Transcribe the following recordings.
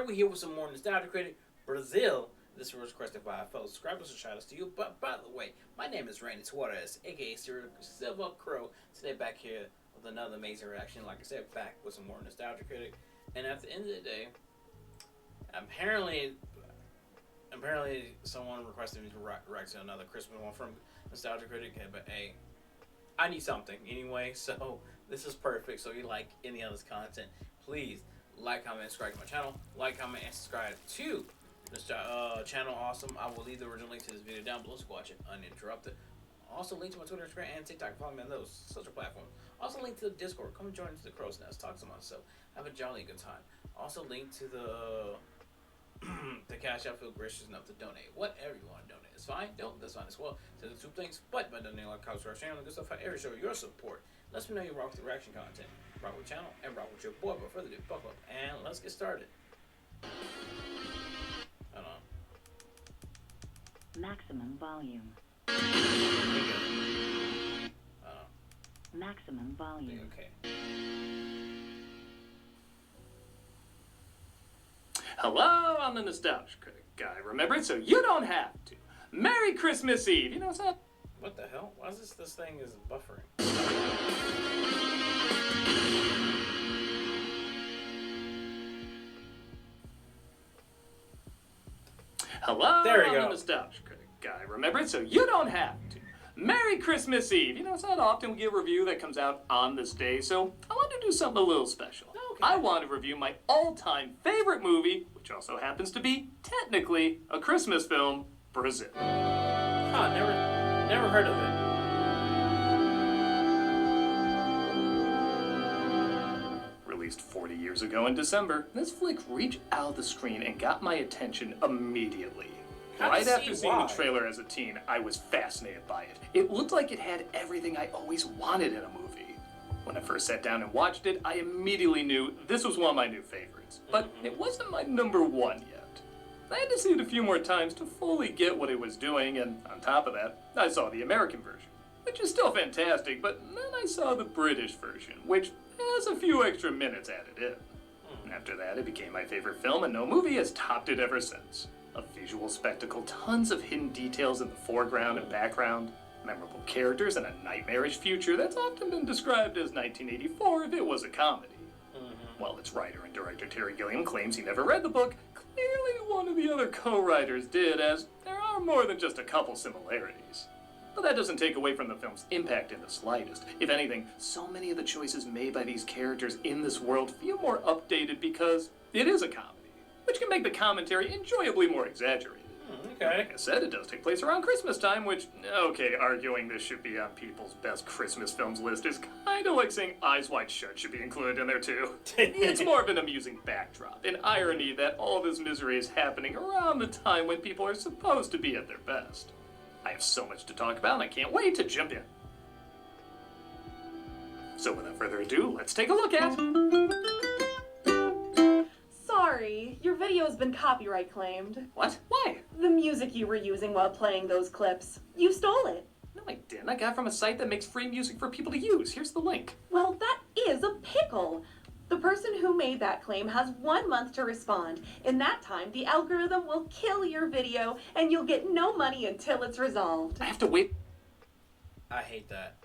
Alright, we're here with some more Nostalgia Critic Brazil. This was requested by a fellow subscriber, so shout out to you. But by the way, my name is Randy Suarez, aka Silva Crow. Today back here with another amazing reaction. Like I said, back with some more Nostalgia Critic. And at the end of the day, apparently someone requested me to react to another Christmas one from Nostalgia Critic. But hey, I need something anyway, so this is perfect. So if you like any of this content, please like, comment, and subscribe to my channel. Like, comment, and subscribe to this channel. Awesome. I will leave the original link to this video down below so watch it uninterrupted. Also, link to my Twitter, Instagram, and TikTok. Follow me on those social platforms. Also, link to the Discord. Come join the Crow's Nest. Talk to myself. Have a jolly good time. Also, link to the Cashapp. Feel gracious enough to donate. Whatever you want to donate. It's fine. Don't. That's fine as well. So the two things. But by donating like Couch channel and good stuff, I ever show your support. Let me know you rock with the reaction content. Rock with the channel and rock with your boy. But further ado, buckle up and let's get started. Hold on. Maximum volume. Maximum volume. Okay. Hello, I'm the Nostalgia Critic guy. Remember it so you don't have to. Merry Christmas Eve. You know what's that? What the hell? Why is this thing is buffering? Hello, There we I'm go. the Nostalgia Critic guy. Remember it so you don't have to. Merry Christmas Eve. You know, it's not often we get a review that comes out on this day, so I wanted to do something a little special. Okay. I want to review my all-time favorite movie, which also happens to be, technically, a Christmas film, Brazil. Huh, never heard of it. Released 40 years ago in December, this flick reached out the screen and got my attention immediately. Right after seeing the trailer as a teen, I was fascinated by it. It looked like it had everything I always wanted in a movie. When I first sat down and watched it, I immediately knew this was one of my new favorites. But it wasn't my number one yet. I had to see it a few more times to fully get what it was doing, and on top of that, I saw the American version, which is still fantastic, but then I saw the British version, which has a few extra minutes added in. After that, it became my favorite film, and no movie has topped it ever since. A visual spectacle, tons of hidden details in the foreground and background, memorable characters, and a nightmarish future that's often been described as 1984 if it was a comedy. While its writer and director Terry Gilliam claims he never read the book, clearly one of the other co-writers did, as there are more than just a couple similarities. But that doesn't take away from the film's impact in the slightest. If anything, so many of the choices made by these characters in this world feel more updated because it is a comedy, which can make the commentary enjoyably more exaggerated. Okay. Like I said, it does take place around Christmas time, which, okay, arguing this should be on people's best Christmas films list is kind of like saying Eyes Wide Shut should be included in there too. It's more of an amusing backdrop, an irony that all this misery is happening around the time when people are supposed to be at their best. I have so much to talk about, and I can't wait to jump in. So without further ado, let's take a look at... Sorry, your video has been copyright claimed. What? Why? The music you were using while playing those clips. You stole it. No, I didn't. I got it from a site that makes free music for people to use. Here's the link. Well, that is a pickle. The person who made that claim has 1 month to respond. In that time, the algorithm will kill your video, and you'll get no money until it's resolved. I have to wait. I hate that.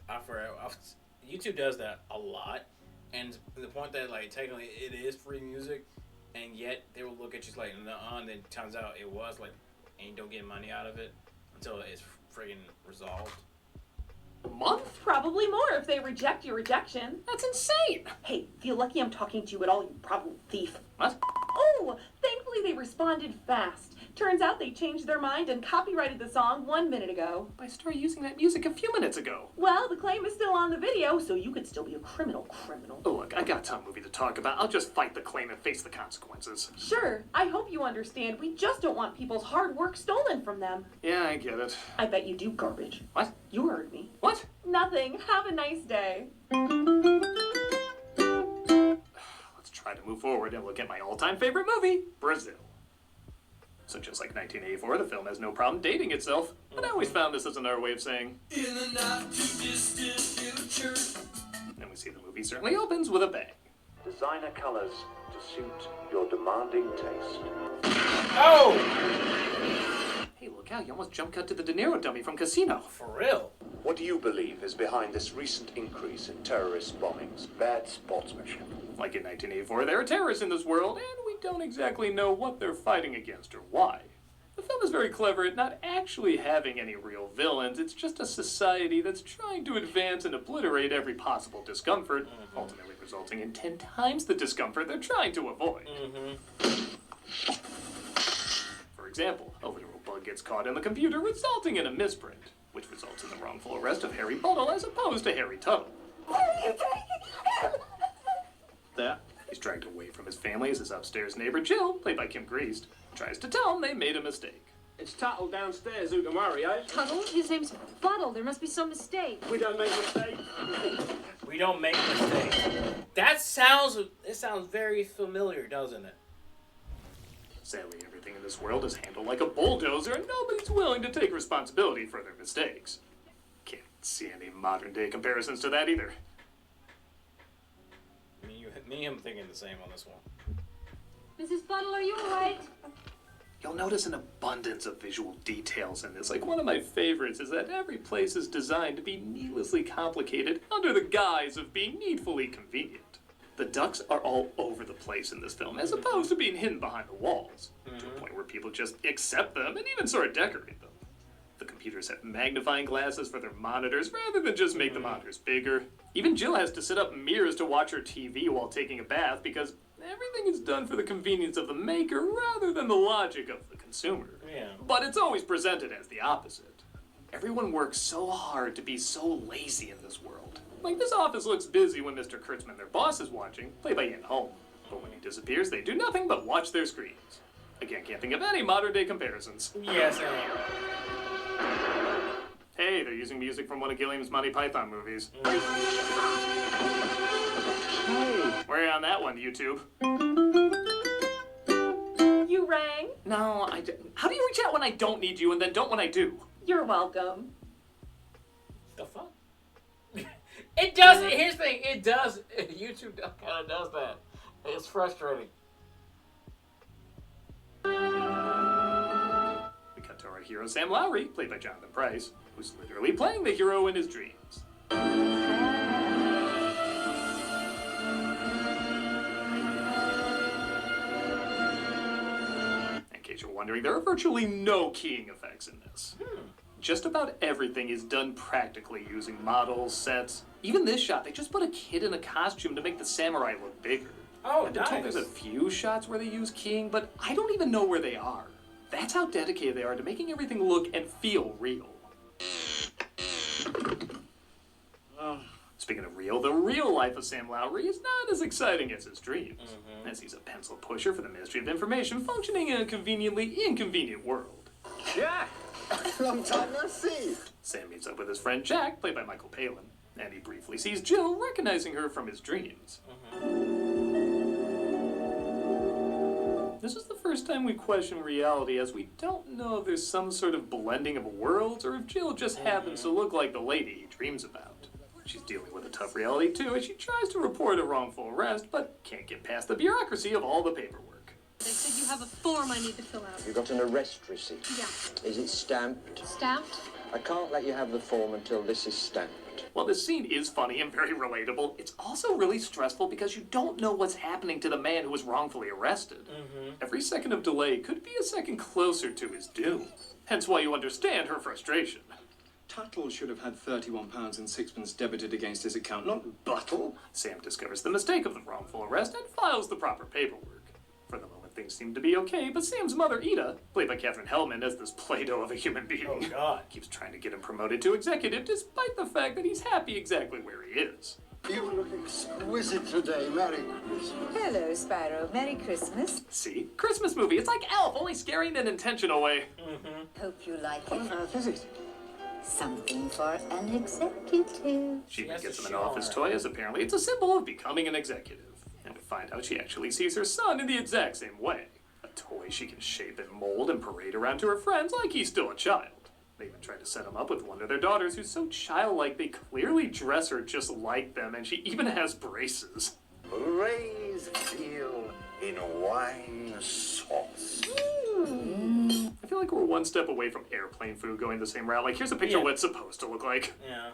YouTube does that a lot, and to the point that like technically it is free music, and yet they will look at you like, nuh-uh, and then it turns out it was like, and you don't get money out of it until it's friggin' resolved. A month? Probably more if they reject your rejection. That's insane! Hey, feel lucky I'm talking to you at all, you probably thief. What? Oh, thankfully they responded fast. Turns out they changed their mind and copyrighted the song 1 minute ago. I started using that music a few minutes ago. Well, the claim is still on the video, so you could still be a criminal. Oh, look, I got a ton of movie to talk about. I'll just fight the claim and face the consequences. Sure, I hope you understand. We just don't want people's hard work stolen from them. Yeah, I get it. I bet you do, garbage. What? You heard me. What? Nothing. Have a nice day. Let's try to move forward and look at my all-time favorite movie, Brazil. So just like 1984, the film has no problem dating itself, but I always found this as another way of saying, in the not-too-distant future. And we see the movie certainly opens with a bang. Designer colors to suit your demanding taste. Oh! Hey, look out, you almost jump cut to the De Niro dummy from Casino. For real? What do you believe is behind this recent increase in terrorist bombings? Bad sportsmanship. Like in 1984, there are terrorists in this world, and we don't exactly know what they're fighting against or why. The film is very clever at not actually having any real villains. It's just a society that's trying to advance and obliterate every possible discomfort, ultimately resulting in 10 times the discomfort they're trying to avoid. For example, a literal bug gets caught in the computer, resulting in a misprint, which results in the wrongful arrest of Harry Buttle as opposed to Harry Tuttle. There. He's dragged away from his family as his upstairs neighbor Jill, played by Kim Greist, tries to tell him they made a mistake. It's Tuttle downstairs who can worry, eh? Tuttle? His name's Buttle. There must be some mistake. We don't make mistakes. We don't make mistakes. It sounds very familiar, doesn't it? Sadly, everything in this world is handled like a bulldozer, and nobody's willing to take responsibility for their mistakes. Can't see any modern-day comparisons to that either. Me and him thinking the same on this one. Mrs. Buttle, are you all right? You'll notice an abundance of visual details in this. Like, one of my favorites is that every place is designed to be needlessly complicated under the guise of being needfully convenient. The ducks are all over the place in this film, as opposed to being hidden behind the walls, to a point where people just accept them and even sort of decorate them. The computers have magnifying glasses for their monitors rather than just make the monitors bigger. Even Jill has to set up mirrors to watch her TV while taking a bath because everything is done for the convenience of the maker rather than the logic of the consumer. Yeah. But it's always presented as the opposite. Everyone works so hard to be so lazy in this world. Like, this office looks busy when Mr. Kurtzman, their boss, is watching, played by Ian Holm. But when he disappears, they do nothing but watch their screens. Again, can't think of any modern-day comparisons. Yes, I am. Hey, they're using music from one of Gilliam's Monty Python movies. Hey. Where are you on that one, YouTube? You rang? No, how do you reach out when I don't need you and then don't when I do? You're welcome. The fuck? It does. Here's the thing. It does. YouTube kind of does that. It's frustrating. We cut to our hero Sam Lowry, played by Jonathan Pryce, who's literally playing the hero in his dreams. In case you're wondering, there are virtually no keying effects in this. Just about everything is done practically using models, sets. Even this shot, they just put a kid in a costume to make the samurai look bigger. Oh, And I'm told nice. there's a few shots where they use keying, but I don't even know where they are. That's how dedicated they are to making everything look and feel real. Speaking of real, the real life of Sam Lowry is not as exciting as his dreams, as he's a pencil pusher for the Ministry of Information functioning in a conveniently inconvenient world. Jack! Long time no see. Sam meets up with his friend Jack, played by Michael Palin, and he briefly sees Jill, recognizing her from his dreams. This is the first time we question reality, as we don't know if there's some sort of blending of worlds, or if Jill just happens to look like the lady he dreams about. She's dealing with a tough reality too, as she tries to report a wrongful arrest, but can't get past the bureaucracy of all the paperwork. They said you have a form I need to fill out. You got an arrest receipt? Yeah. Is it stamped? Stamped? I can't let you have the form until this is stamped. While this scene is funny and very relatable, it's also really stressful because you don't know what's happening to the man who was wrongfully arrested. Every second of delay could be a second closer to his doom. Hence why you understand her frustration. Tuttle should have had £31 and sixpence debited against his account, not Buttle. Sam discovers the mistake of the wrongful arrest and files the proper paperwork. For the moment, things seem to be okay, but Sam's mother, Ida, played by Katherine Hellman as this Play-Doh of a human being, Oh, God. keeps trying to get him promoted to executive despite the fact that he's happy exactly where he is. You look exquisite today. Merry Christmas. Hello, Spyro. Merry Christmas. See? Christmas movie. It's like Elf, only scary in an intentional way. Hope you like it. What on earth is it? Something for an executive. She even has gets to him an show office her. toy, as apparently it's a symbol of becoming an executive. And we find out she actually sees her son in the exact same way. A toy she can shape and mold and parade around to her friends like he's still a child. They even try to set him up with one of their daughters who's so childlike they clearly dress her just like them, and she even has braces. Raise veal in wine sauce. I feel like we're one step away from airplane food going the same route. Like, here's a picture of what it's supposed to look like. Yeah.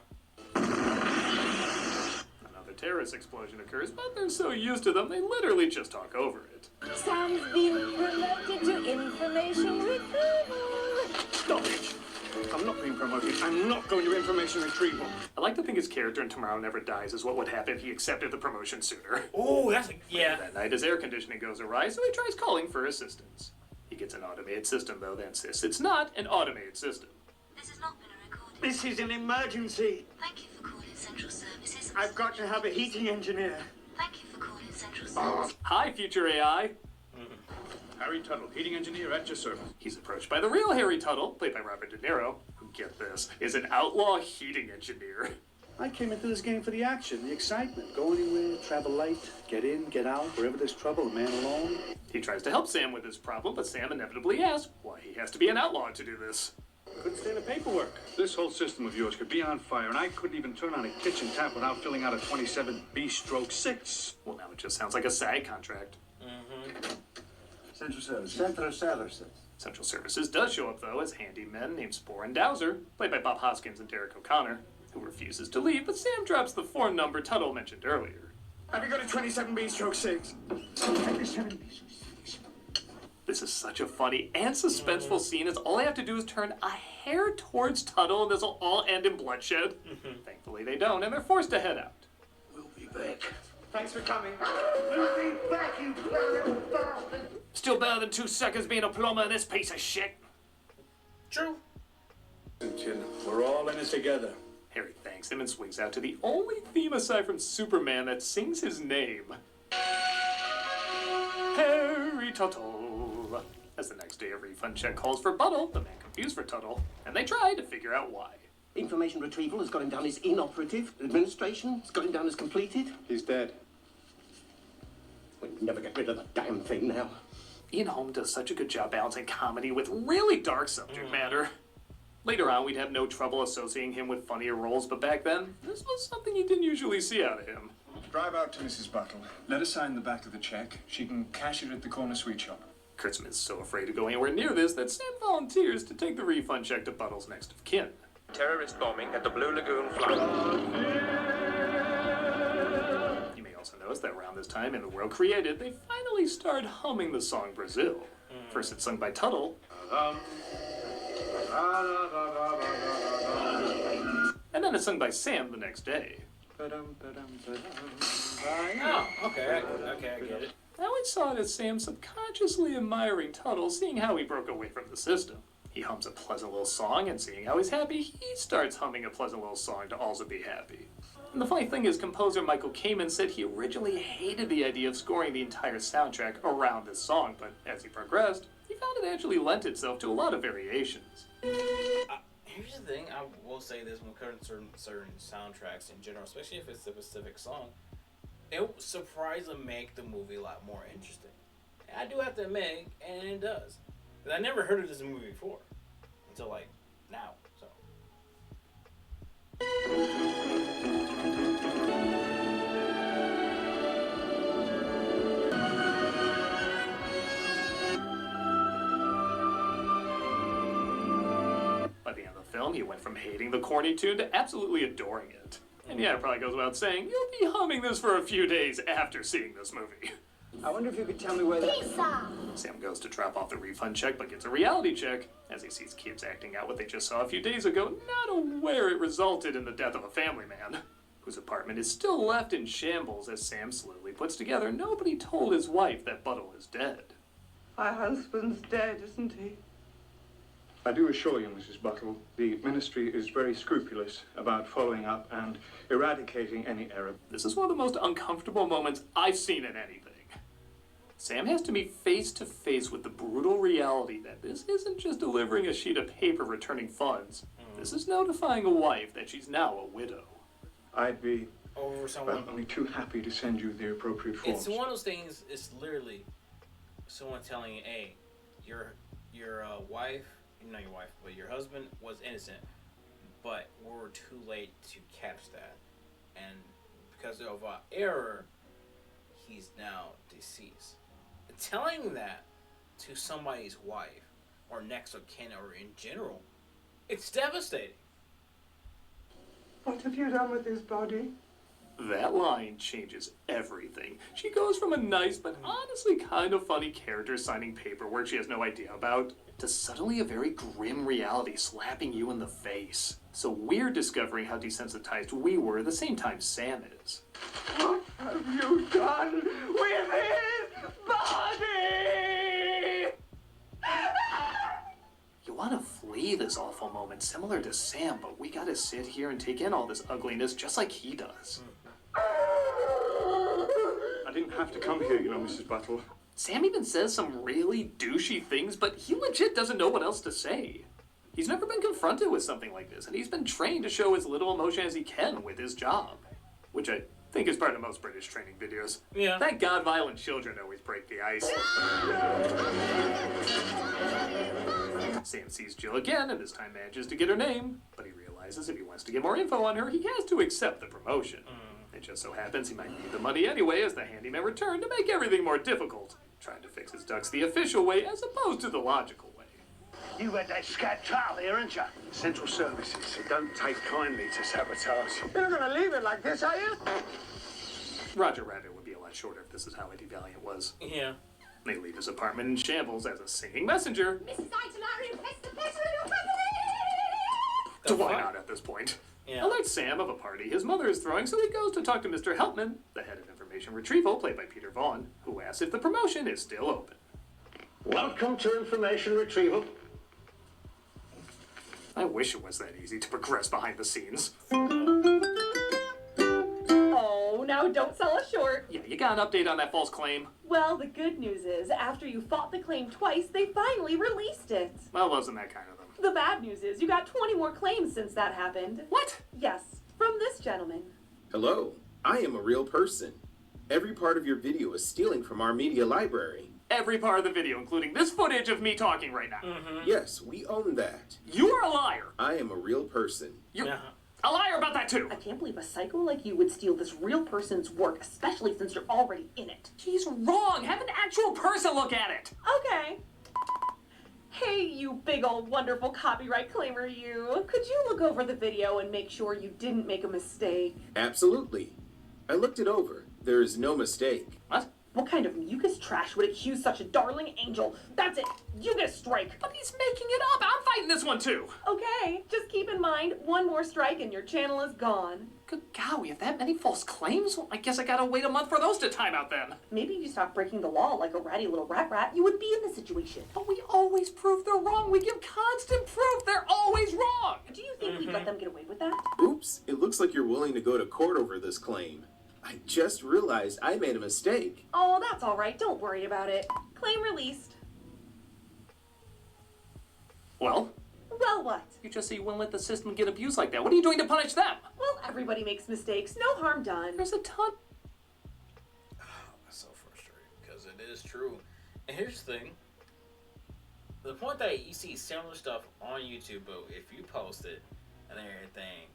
Another terrorist explosion occurs, but they're so used to them, they literally just talk over it. Sam's been promoted to information retrieval. Stop it! I'm not being promoted. I'm not going to information retrieval. I like to think his character in Tomorrow Never Dies is what would happen if he accepted the promotion sooner. Oh, that's yeah. That night, his air conditioning goes awry, so he tries calling for assistance. He gets an automated system, though, that insists it's not an automated system. This has not been a recording. This is an emergency. Thank you for calling Central Services. I've got to have a heating engineer. Thank you for calling Central Services. Hi, future AI. Harry Tuttle, heating engineer at your service. He's approached by the real Harry Tuttle, played by Robert De Niro, who, get this, is an outlaw heating engineer. I came into this game for the action, the excitement. Go anywhere, travel light, get in, get out, wherever there's trouble, a man alone. He tries to help Sam with his problem, but Sam inevitably asks why he has to be an outlaw to do this. Couldn't stand the paperwork. This whole system of yours could be on fire, and I couldn't even turn on a kitchen tap without filling out a 27B/6. Well, now it just sounds like a SAG contract. Central Service. Central Services. Central Services does show up, though, as handy men named Spore and Dowser, played by Bob Hoskins and Derek O'Connor, who refuses to leave, but Sam drops the phone number Tuttle mentioned earlier. Have you got a 27B/6? 27B/6. This is such a funny and suspenseful scene, as all they have to do is turn a hair towards Tuttle, and this will all end in bloodshed. Thankfully, they don't, and they're forced to head out. We'll be back. Thanks for coming. We'll be back, you little bastard. Still better than 2 seconds being a plumber in this piece of shit. True. We're all in it together. Harry thanks him and swings out to the only theme aside from Superman that sings his name. Harry Tuttle. As the next day a refund check calls for Buttle, the man confused for Tuttle, and they try to figure out why. Information retrieval has got him down as inoperative. Administration has got him down as completed. He's dead. We'll never get rid of the damn thing now. Ian Holm does such a good job balancing comedy with really dark subject matter. Later on, we'd have no trouble associating him with funnier roles, but back then, this was something you didn't usually see out of him. Drive out to Mrs. Buttle. Let her sign the back of the check. She can cash it at the corner sweet shop. Kurtzman's so afraid to go anywhere near this that Sam volunteers to take the refund check to Buttle's next of kin. Terrorist bombing at the Blue Lagoon Flyer. You may also notice that around this time in The World Created, they finally started humming the song Brazil. First it's sung by Tuttle, and then it's sung by Sam the next day. Oh, okay, I get it. I always saw it as Sam subconsciously admiring Tuttle, seeing how he broke away from the system. He hums a pleasant little song, and seeing how he's happy, he starts humming a pleasant little song to also be happy. And the funny thing is, composer Michael Kamen said he originally hated the idea of scoring the entire soundtrack around this song, but as he progressed, he found it actually lent itself to a lot of variations. Here's the thing, I will say this when it comes to certain soundtracks in general, especially if it's a specific song, it will surprisingly make the movie a lot more interesting. I do have to admit, and it does. Because I never heard of this movie before, until like now, so. By the end of the film, he went from hating the corny tune to absolutely adoring it. And yeah, it probably goes without saying, you'll be humming this for a few days after seeing this movie. I wonder if you could tell me where that... Pizza! Sam goes to drop off the refund check, but gets a reality check, as he sees kids acting out what they just saw a few days ago, not aware it resulted in the death of a family man, whose apartment is still left in shambles as Sam slowly puts together nobody told his wife that Buttle is dead. My husband's dead, isn't he? I do assure you, Mrs. Buttle, the ministry is very scrupulous about following up and eradicating any error. This is one of the most uncomfortable moments I've seen in anything. Sam has to be face to face with the brutal reality that this isn't just delivering a sheet of paper returning funds. This is notifying a wife that she's now a widow. I'd be over someone only too happy to send you the appropriate forms. It's one of those things. It's literally someone telling you, "Hey, your wife, not your wife, but your husband was innocent, but we were too late to catch that, and because of error, he's now deceased." telling that to somebody's wife or next of kin or in general, it's devastating. What have you done with his body? That line changes everything. She goes from a nice but honestly kind of funny character signing paperwork she has no idea about to suddenly a very grim reality slapping you in the face. So we're discovering how desensitized we were at the same time Sam is. What have you done with his body? You want to flee this awful moment similar to Sam, but we gotta sit here and take in all this ugliness just like he does. I didn't have to come here, you know, Mrs. Buttle. Sam even says some really douchey things, but he legit doesn't know what else to say. He's never been confronted with something like this, and he's been trained to show as little emotion as he can with his job. Which I think is part of most British training videos. Yeah. Thank God violent children always break the ice. Sam sees Jill again, and this time manages to get her name, but he realizes if he wants to get more info on her, he has to accept the promotion. It just so happens he might need the money anyway as the handyman returned to make everything more difficult, trying to fix his ducks the official way as opposed to the logical way. You had that scat trial here, haven't you? Central Services, so don't take kindly to sabotage. You're not gonna leave it like this, are you? Roger Rabbit would be a lot shorter if this is how Eddie Valiant was. Yeah. They leave his apartment in shambles as a singing messenger. Mrs. Itemari requests the pleasure of your company! To why not at this point? Yeah. Alert Sam of a party his mother is throwing, so he goes to talk to Mr. Helpman, the head of information retrieval, played by Peter Vaughan, who asks if the promotion is still open. Welcome to information retrieval. I wish it was that easy to progress behind the scenes. Oh, now don't sell us short. Yeah, you got an update on that false claim? Well, the good news is, after you fought the claim twice, they finally released it. Well, wasn't that kind of them. The bad news is, you got 20 more claims since that happened. What? Yes, from this gentleman. Hello, I am a real person. Every part of your video is stealing from our media library. Every part of the video, including this footage of me talking right now. Yes, we own that. You are a liar. I am a real person. You're a liar about that too. I can't believe a psycho like you would steal this real person's work, especially since you're already in it. He's wrong. Have an actual person look at it. Okay. Hey, you big old wonderful copyright claimer, you. Could you look over the video and make sure you didn't make a mistake? Absolutely. I looked it over. There is no mistake. What? What kind of mucus trash would accuse such a darling angel? That's it. You get a strike. But he's making it up. I'm fighting this one too. Okay, just keep in mind, one more strike and your channel is gone. Good God, we have that many false claims? Well, I guess I gotta wait a month for those to time out then. Maybe if you stopped breaking the law like a ratty little rat, you would be in this situation. But we always prove they're wrong. We give constant proof they're always wrong. Do you think we'd let them get away with that? Oops, it looks like you're willing to go to court over this claim. I just realized I made a mistake. Oh, that's all right. Don't worry about it. Claim released. Well? Well, what? You just say you wouldn't let the system get abused like that. What are you doing to punish them? Well, everybody makes mistakes. No harm done. There's a ton. That's so frustrating because it is true. And here's the thing. The point that you see similar stuff on YouTube, but if you post it and everything,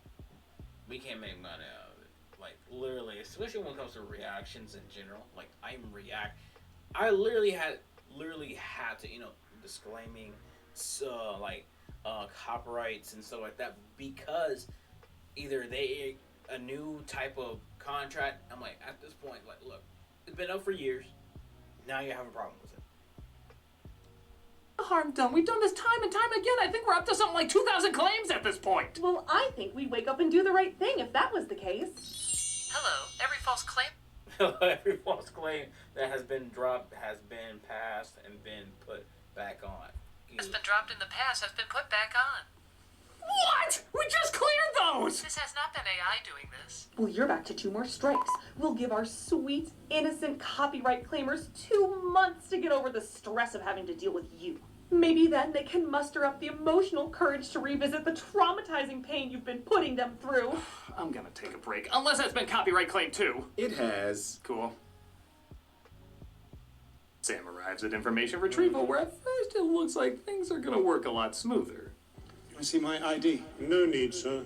we can't make money out of it. Like, literally, especially when it comes to reactions in general. Like, I literally had to, disclaiming, copyrights and stuff like that, because either a new type of contract. I'm like, at this point, like, look, it's been up for years. Now you have a problem with it. Harm done. We've done this time and time again. I think we're up to something like 2,000 claims at this point. Well, I think we'd wake up and do the right thing if that was the case. Hello, every false claim. Every false claim that has been dropped has been passed and been put back on. Has been dropped in the past has been put back on. What? We just cleared those! This has not been AI doing this. Well, you're back to 2 more strikes. We'll give our sweet, innocent copyright claimers 2 months to get over the stress of having to deal with you. Maybe then they can muster up the emotional courage to revisit the traumatizing pain you've been putting them through. I'm gonna take a break, unless that's been copyright claim too. It has. Cool. Sam arrives at information retrieval, where at first it looks like things are gonna work a lot smoother. I see my ID. No need, sir.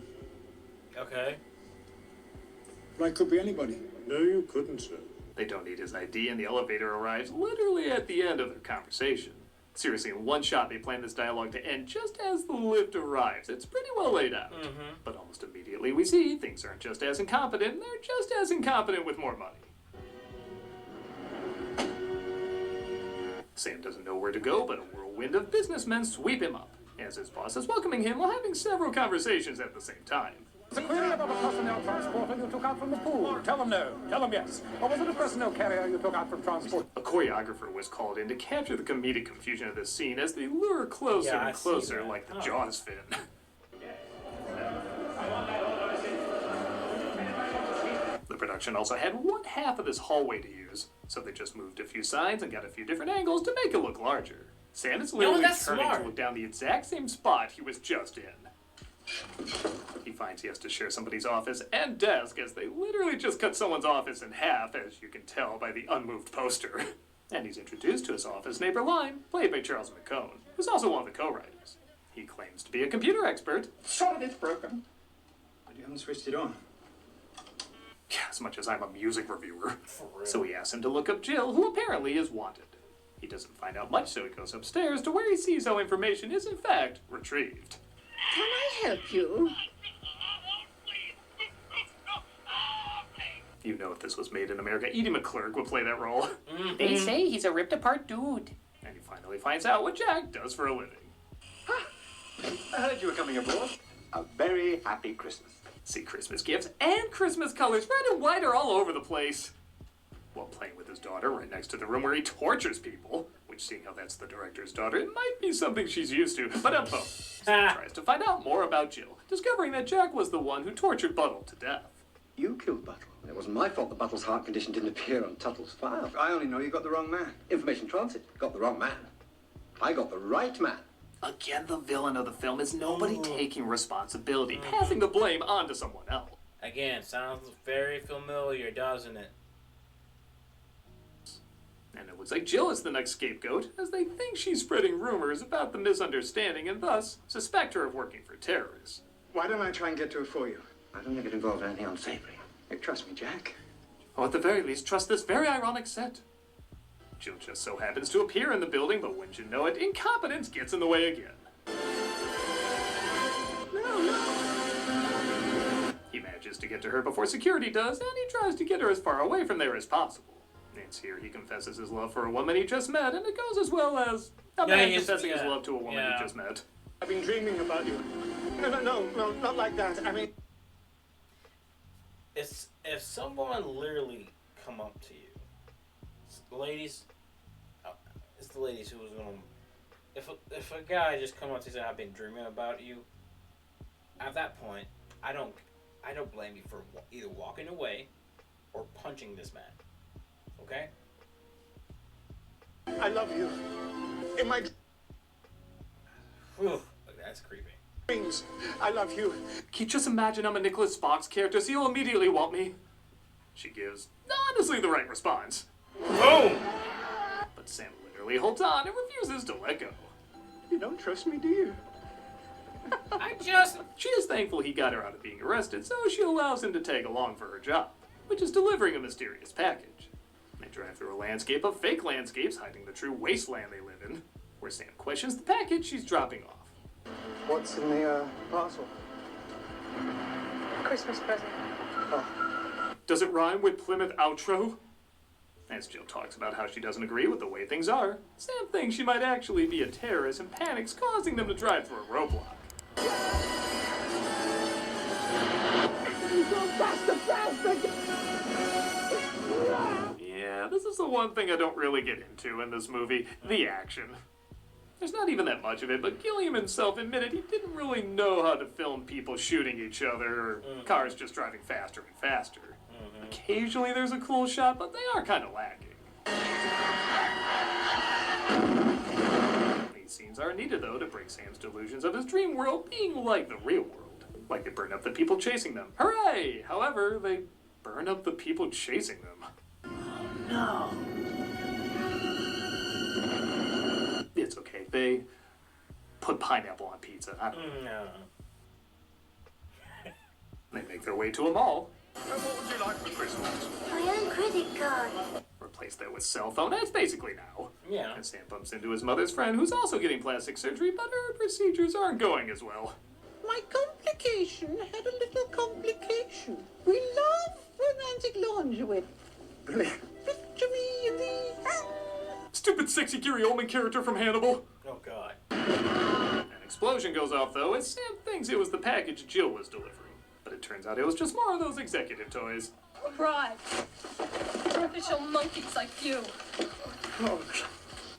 Okay. But I could be anybody. No, you couldn't, sir. They don't need his ID, and the elevator arrives literally at the end of their conversation. Seriously, in one shot, they plan this dialogue to end just as the lift arrives. It's pretty well laid out. But almost immediately we see things aren't just as incompetent, they're just as incompetent with more money. Sam doesn't know where to go, but a whirlwind of businessmen sweep him up, as his boss is welcoming him while having several conversations at the same time. It's a query about a personnel transporter you took out from the pool. Tell them no. Tell them yes. Or was it a personnel carrier you took out from transport? A choreographer was called in to capture the comedic confusion of this scene as they lure closer and closer like the Jaws fin. The production also had one half of this hallway to use, so they just moved a few signs and got a few different angles to make it look larger. Sam is literally turning to look down the exact same spot he was just in. He finds he has to share somebody's office and desk as they literally just cut someone's office in half, as you can tell by the unmoved poster. And he's introduced to his office neighbor Lime, played by Charles McCone, who's also one of the co-writers. He claims to be a computer expert. Sorry, it's broken. But you haven't switched it on. As much as I'm a music reviewer. So he asks him to look up Jill, who apparently is wanted. He doesn't find out much, so he goes upstairs to where he sees how information is in fact retrieved. Can I help you? You know, if this was made in America, Edie McClurg would play that role. They say he's a ripped-apart dude. And he finally finds out what Jack does for a living. I heard you were coming aboard. A very happy Christmas. See Christmas gifts and Christmas colors, red and white, are all over the place. While playing with his daughter right next to the room where he tortures people, which, seeing how that's the director's daughter, it might be something she's used to, but Sam tries to find out more about Jill, discovering that Jack was the one who tortured Buttle to death. You killed Buttle. It wasn't my fault that Buttle's heart condition didn't appear on Tuttle's file. I only know you got the wrong man. Information transit. Got the wrong man. I got the right man. Again, the villain of the film is nobody taking responsibility, passing the blame onto someone else. Again, sounds very familiar, doesn't it? And it looks like Jill is the next scapegoat, as they think she's spreading rumors about the misunderstanding and thus suspect her of working for terrorists. Why don't I try and get to it for you? I don't want to get involved in anything unsavory. Hey, trust me, Jack. Or at the very least, trust this very ironic set. Jill just so happens to appear in the building, but wouldn't you know it, incompetence gets in the way again. He manages to get to her before security does, and he tries to get her as far away from there as possible. It's here he confesses his love for a woman he just met, and it goes as well as a man confessing his love to a woman he just met. I've been dreaming about you. No, not like that. I mean... If someone literally come up to you, ladies, it's the ladies who was gonna... If a guy just come up to you and say, I've been dreaming about you, at that point, I don't blame you for either walking away or punching this man. Okay? I love you. In my... Whew, that's creepy. Dreams, I love you. Can you just imagine I'm a Nicholas Sparks character, so you'll immediately want me? She gives, honestly, the right response. Boom! But Sam literally holds on and refuses to let go. You don't trust me, do you? She is thankful he got her out of being arrested, so she allows him to tag along for her job, which is delivering a mysterious package. They drive through a landscape of fake landscapes hiding the true wasteland they live in, where Sam questions the package she's dropping off. What's in the parcel? Christmas present. Oh. Does it rhyme with Plymouth outro? As Jill talks about how she doesn't agree with the way things are, Sam thinks she might actually be a terrorist and panics, causing them to drive through a roadblock. Yeah, this is the one thing I don't really get into in this movie, the action. There's not even that much of it, but Gilliam himself admitted he didn't really know how to film people shooting each other or cars just driving faster and faster. Occasionally there's a cool shot, but they are kind of lacking. These scenes are needed, though, to break Sam's delusions of his dream world being like the real world. Like they burn up the people chasing them. Hooray! However, they burn up the people chasing them. No. It's okay. They put pineapple on pizza. I don't know. No. They make their way to a mall, What would you like for Christmas? My own Critic card. Replace that with cell phone. That's basically now. Yeah. And Sam bumps into his mother's friend, who's also getting plastic surgery, but her procedures aren't going as well. My complication had a little complication. We love romantic lingerie. Brilliant. Picture me in these. Stupid sexy Gary Oldman character from Hannibal. Oh, God. An explosion goes off, though, as Sam thinks it was the package Jill was delivering. But it turns out it was just more of those executive toys. Bribe. Artificial monkeys like you.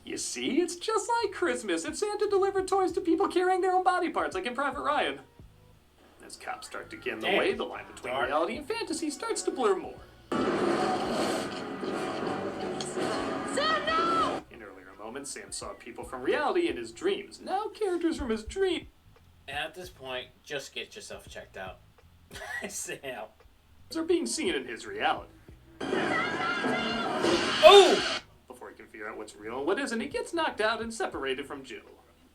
You see, it's just like Christmas if Santa delivered toys to people carrying their own body parts, like in Private Ryan. As cops start to get in the way, the line between reality and fantasy starts to blur more. Sam, no! In earlier moments, Sam saw people from reality in his dreams. Now characters from his dream. And at this point, just get yourself checked out. Sam. Are being seen in his reality. Oh! Before he can figure out what's real and what isn't, he gets knocked out and separated from Jill.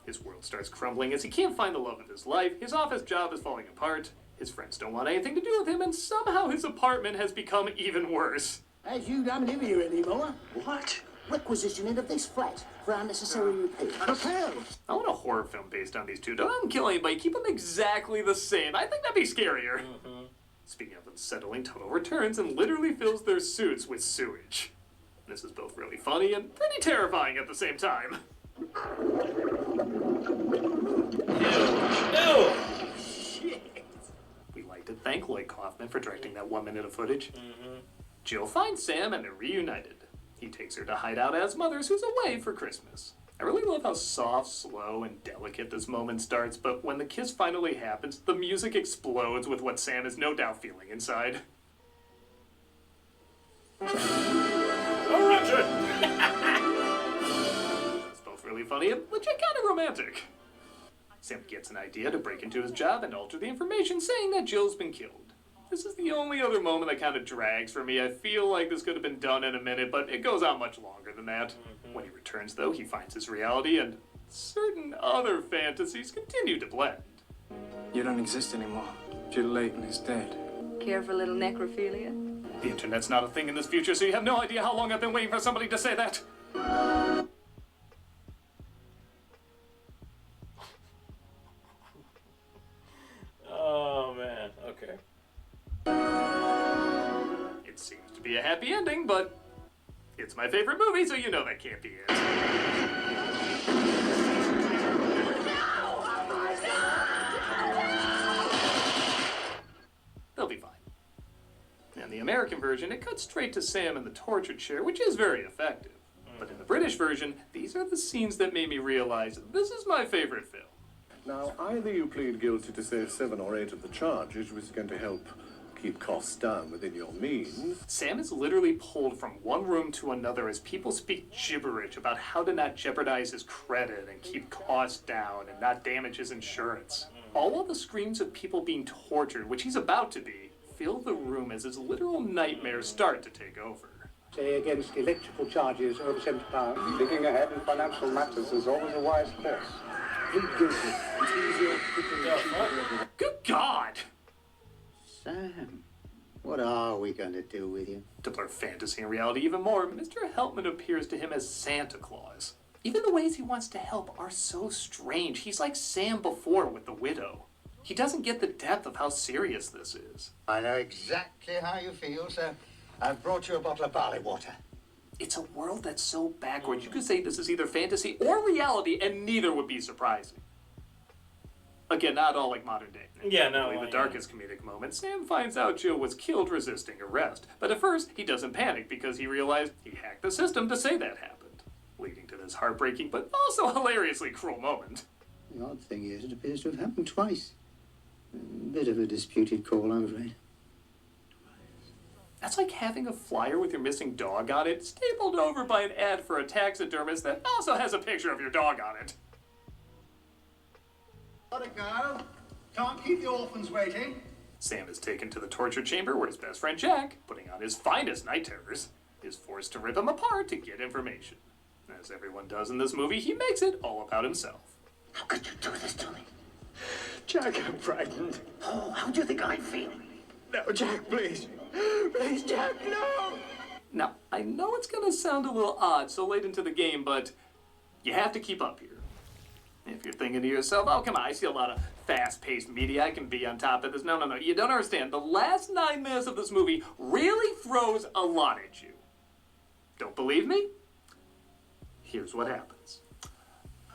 His world starts crumbling as he can't find the love of his life, his office job is falling apart, his friends don't want anything to do with him, and somehow his apartment has become even worse. As you don't live here anymore. What? Requisitioning of this flat for unnecessary repairs. I want a horror film based on these two. Don't let them kill anybody, keep them exactly the same. I think that'd be scarier. Speaking of unsettling, Toto returns and literally fills their suits with sewage. This is both really funny and pretty terrifying at the same time. No! Shit! We like to thank Lloyd Kaufman for directing that 1 minute of footage. Jill finds Sam and they're reunited. He takes her to hide out as Mother's, who's away for Christmas. I really love how soft, slow, and delicate this moment starts, but when the kiss finally happens, the music explodes with what Sam is no doubt feeling inside. Oh, Richard! It's both really funny and legit kind of romantic. Sam gets an idea to break into his job and alter the information saying that Jill's been killed. This is the only other moment that kind of drags for me. I feel like this could have been done in a minute, but it goes on much longer than that. When he returns, though, he finds his reality, and certain other fantasies continue to blend. You don't exist anymore. Jill Layton is dead. Care for a little necrophilia? The internet's not a thing in this future, so you have no idea how long I've been waiting for somebody to say that. Oh, man. Okay. It seems to be a happy ending, but it's my favorite movie, so you know that can't be it. They'll be fine. In the American version, it cuts straight to Sam in the torture chair, which is very effective. But in the British version, these are the scenes that made me realize this is my favorite film. Now, either you plead guilty to save 7 or 8 of the charges, which is going to help keep costs down within your means. Sam is literally pulled from one room to another as people speak gibberish about how to not jeopardize his credit and keep costs down and not damage his insurance. All of the screams of people being tortured, which he's about to be, fill the room as his literal nightmares start to take over. Say against electrical charges over £70. Thinking ahead in financial matters is always a wise course. Good God! Sam, what are we going to do with you? To blur fantasy and reality even more, Mr. Helpman appears to him as Santa Claus. Even the ways he wants to help are so strange. He's like Sam before with the widow. He doesn't get the depth of how serious this is. I know exactly how you feel, sir. I've brought you a bottle of barley water. It's a world that's so backwards, you could say this is either fantasy or reality, and neither would be surprising. Again, not all like modern day. Yeah, no. Really the darkest comedic moment, Sam finds out Jill was killed resisting arrest. But at first, he doesn't panic because he realized he hacked the system to say that happened, leading to this heartbreaking but also hilariously cruel moment. The odd thing is, it appears to have happened twice. A bit of a disputed call, I'm afraid. That's like having a flyer with your missing dog on it, stapled over by an ad for a taxidermist that also has a picture of your dog on it. Let it go. Can't keep the orphans waiting. Sam is taken to the torture chamber where his best friend Jack, putting on his finest night terrors, is forced to rip him apart to get information. As everyone does in this movie, he makes it all about himself. How could you do this to me? Jack, I'm frightened. Oh, how do you think I'm feeling? No, Jack, please. Please, Jack, no! Now, I know it's gonna sound a little odd so late into the game, but you have to keep up here. If you're thinking to yourself, oh, come on, I see a lot of fast-paced media, I can be on top of this. No, you don't understand. The last 9 minutes of this movie really throws a lot at you. Don't believe me? Here's what happens.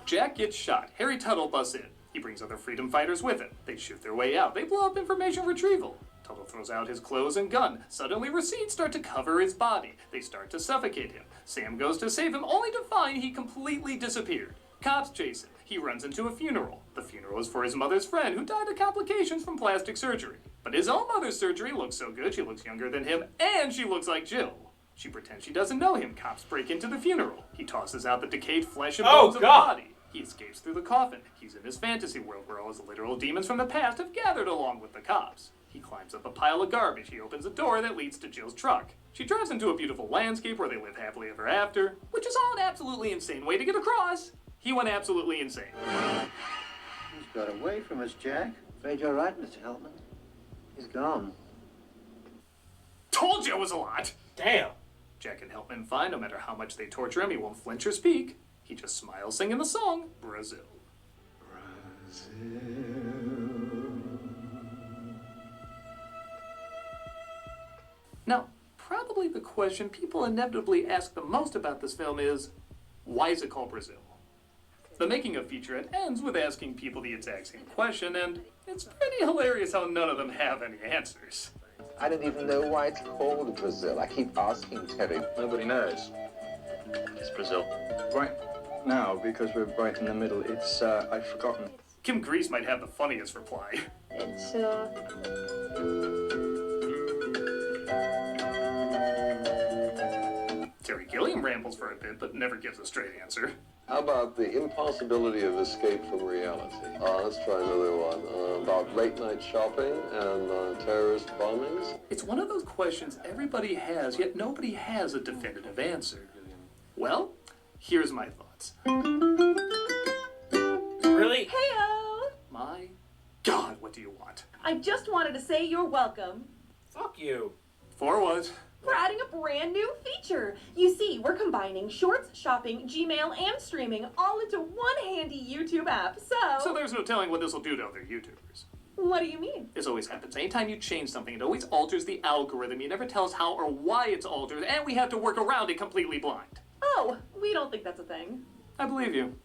Jack gets shot. Harry Tuttle busts in. He brings other freedom fighters with him. They shoot their way out. They blow up information retrieval. Tuttle throws out his clothes and gun. Suddenly, receipts start to cover his body. They start to suffocate him. Sam goes to save him, only to find he completely disappeared. Cops chase him. He runs into a funeral. The funeral is for his mother's friend, who died of complications from plastic surgery. But his own mother's surgery looks so good, she looks younger than him, and she looks like Jill. She pretends she doesn't know him. Cops break into the funeral. He tosses out the decayed flesh and bones of the body. He escapes through the coffin. He's in his fantasy world where all his literal demons from the past have gathered along with the cops. He climbs up a pile of garbage. He opens a door that leads to Jill's truck. She drives into a beautiful landscape where they live happily ever after, which is all an absolutely insane way to get across. He went absolutely insane. He's got away from us, Jack. Afraid you're right, Mr. Helpman. He's gone. Told you it was a lot. Damn. Jack and Helpman find no matter how much they torture him, he won't flinch or speak. He just smiles singing the song, Brazil. Now, probably the question people inevitably ask the most about this film is, why is it called Brazil? The making of featurette ends with asking people the exact same question, and it's pretty hilarious how none of them have any answers. I don't even know why it's called Brazil. I keep asking Terry. Nobody knows. It's Brazil. Right now, because we're right in the middle, it's, I've forgotten. Kim Grease might have the funniest reply. It's, Terry Gilliam rambles for a bit, but never gives a straight answer. How about the impossibility of escape from reality? Let's try another one. About late-night shopping and terrorist bombings? It's one of those questions everybody has, yet nobody has a definitive answer. Well, here's my thoughts. Really? Heyo! My God, what do you want? I just wanted to say you're welcome. Fuck you. For what? We're adding a brand new feature. You see, we're combining shorts, shopping, Gmail, and streaming all into one handy YouTube app, So there's no telling what this will do to other YouTubers. What do you mean? This always happens. Anytime you change something, it always alters the algorithm. You never tell us how or why it's altered, and we have to work around it completely blind. Oh, we don't think that's a thing. I believe you.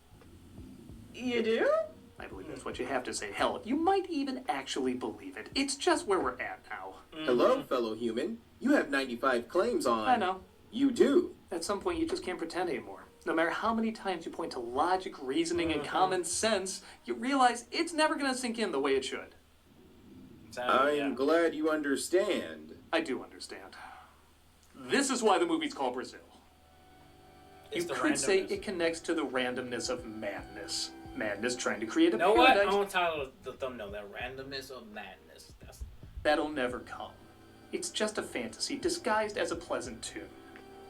You do? I believe that's what you have to say. Hell, you might even actually believe it. It's just where we're at now. Hello, fellow human. You have 95 claims on... I know. You do. At some point, you just can't pretend anymore. No matter how many times you point to logic, reasoning, and common sense, you realize it's never going to sink in the way it should. I'm glad you understand. I do understand. This is why the movie's called Brazil. You could say it connects to the randomness of madness. Madness trying to create a paradise. What? I want to title the thumbnail, that randomness of madness. That'll never come. It's just a fantasy disguised as a pleasant tune.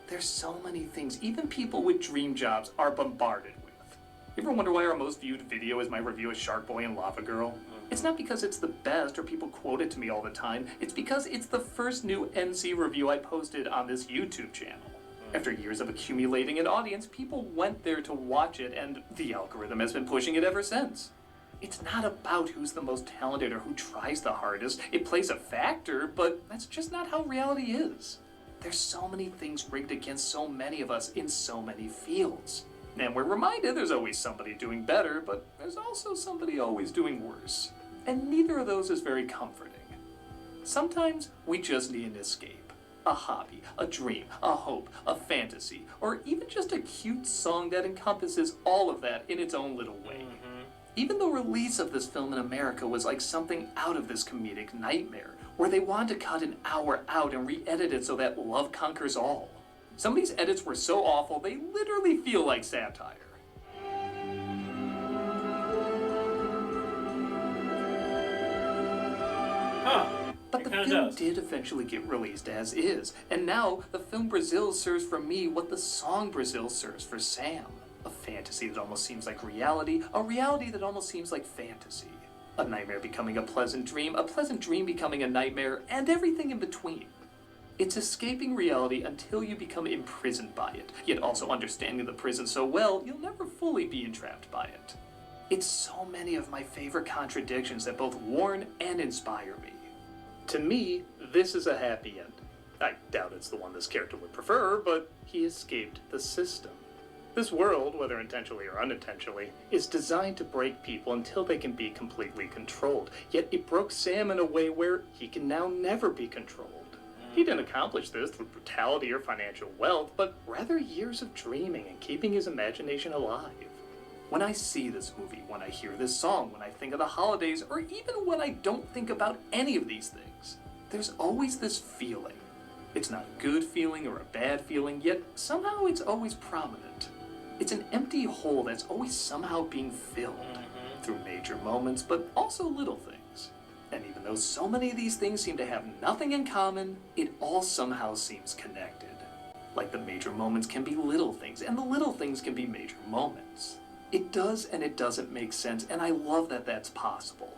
There's so many things even people with dream jobs are bombarded with. You ever wonder why our most viewed video is my review of Shark Boy and Lava Girl? It's not because it's the best or people quote it to me all the time. It's because it's the first new NC review I posted on this YouTube channel. After years of accumulating an audience, people went there to watch it, and the algorithm has been pushing it ever since. It's not about who's the most talented or who tries the hardest. It plays a factor, but that's just not how reality is. There's so many things rigged against so many of us in so many fields. And we're reminded there's always somebody doing better, but there's also somebody always doing worse. And neither of those is very comforting. Sometimes we just need an escape. A hobby, a dream, a hope, a fantasy, or even just a cute song that encompasses all of that in its own little way. Even the release of this film in America was like something out of this comedic nightmare, where they wanted to cut an hour out and re-edit it so that love conquers all. Some of these edits were so awful, they literally feel like satire. But the film did eventually get released as is, and now the film Brazil serves for me what the song Brazil serves for Sam. A fantasy that almost seems like reality, a reality that almost seems like fantasy. A nightmare becoming a pleasant dream becoming a nightmare, and everything in between. It's escaping reality until you become imprisoned by it, yet also understanding the prison so well, you'll never fully be entrapped by it. It's so many of my favorite contradictions that both warn and inspire me. To me, this is a happy end. I doubt it's the one this character would prefer, but he escaped the system. This world, whether intentionally or unintentionally, is designed to break people until they can be completely controlled. Yet it broke Sam in a way where he can now never be controlled. He didn't accomplish this through brutality or financial wealth, but rather years of dreaming and keeping his imagination alive. When I see this movie, when I hear this song, when I think of the holidays, or even when I don't think about any of these things, there's always this feeling. It's not a good feeling or a bad feeling, yet somehow it's always prominent. It's an empty hole that's always somehow being filled through major moments, but also little things. And even though so many of these things seem to have nothing in common, it all somehow seems connected. Like the major moments can be little things, and the little things can be major moments. It does and it doesn't make sense, and I love that that's possible.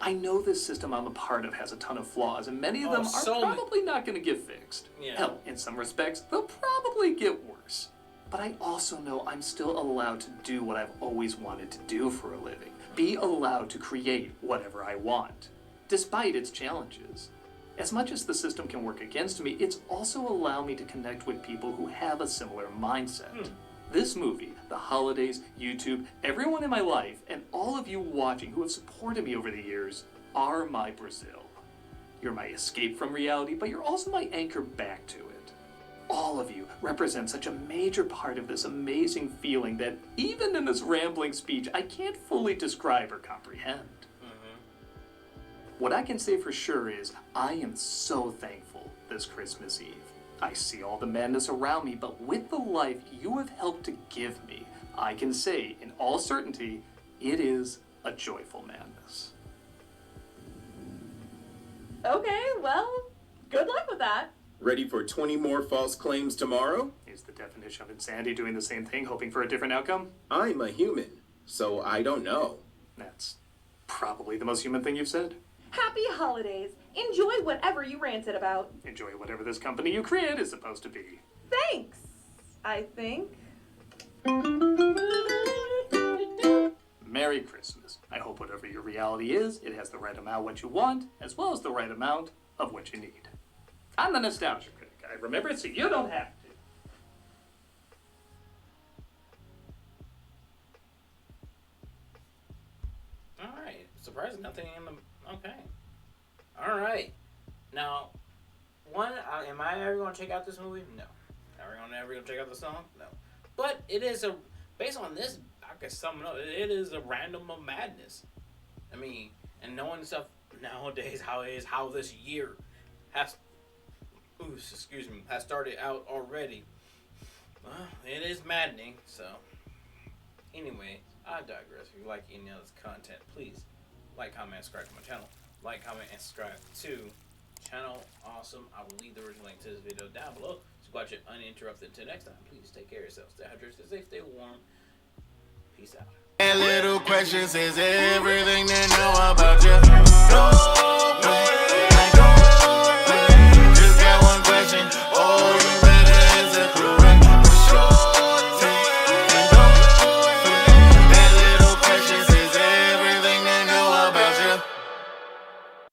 I know this system I'm a part of has a ton of flaws, and many of them are probably not going to get fixed. Yeah. Hell, in some respects, they'll probably get worse. But I also know I'm still allowed to do what I've always wanted to do for a living. Be allowed to create whatever I want, despite its challenges. As much as the system can work against me, it's also allowed me to connect with people who have a similar mindset. This movie, the holidays, YouTube, everyone in my life, and all of you watching who have supported me over the years are my Brazil. You're my escape from reality, but you're also my anchor back to it. All of you represent such a major part of this amazing feeling that even in this rambling speech, I can't fully describe or comprehend. What I can say for sure is I am so thankful this Christmas Eve. I see all the madness around me, but with the life you have helped to give me, I can say in all certainty, it is a joyful madness. Okay, well, good luck with that. Ready for 20 more false claims tomorrow? Is the definition of insanity doing the same thing, hoping for a different outcome? I'm a human, so I don't know. That's probably the most human thing you've said. Happy holidays. Enjoy whatever you ranted about. Enjoy whatever this company you create is supposed to be. Thanks, I think. Merry Christmas. I hope whatever your reality is, it has the right amount of what you want, as well as the right amount of what you need. I'm the Nostalgia Critic. I remember it so you don't have to. Alright. Surprising, nothing in the... Okay. Alright. Now, am I ever going to check out this movie? No. Are we ever going to check out the song? No. But it is based on this, I can sum it up, it is a random of madness. I mean, and knowing stuff nowadays, how this year has started out already. Well, it is maddening, so. Anyway, I digress. If you like any of this content, please like, comment, and subscribe to my channel. Like, comment, and subscribe to Channel Awesome. I will leave the original link to this video down below. So watch it uninterrupted. Until next time, please take care of yourselves. Stay hydrated, stay safe, stay warm. Peace out. And little questions is everything they know about you.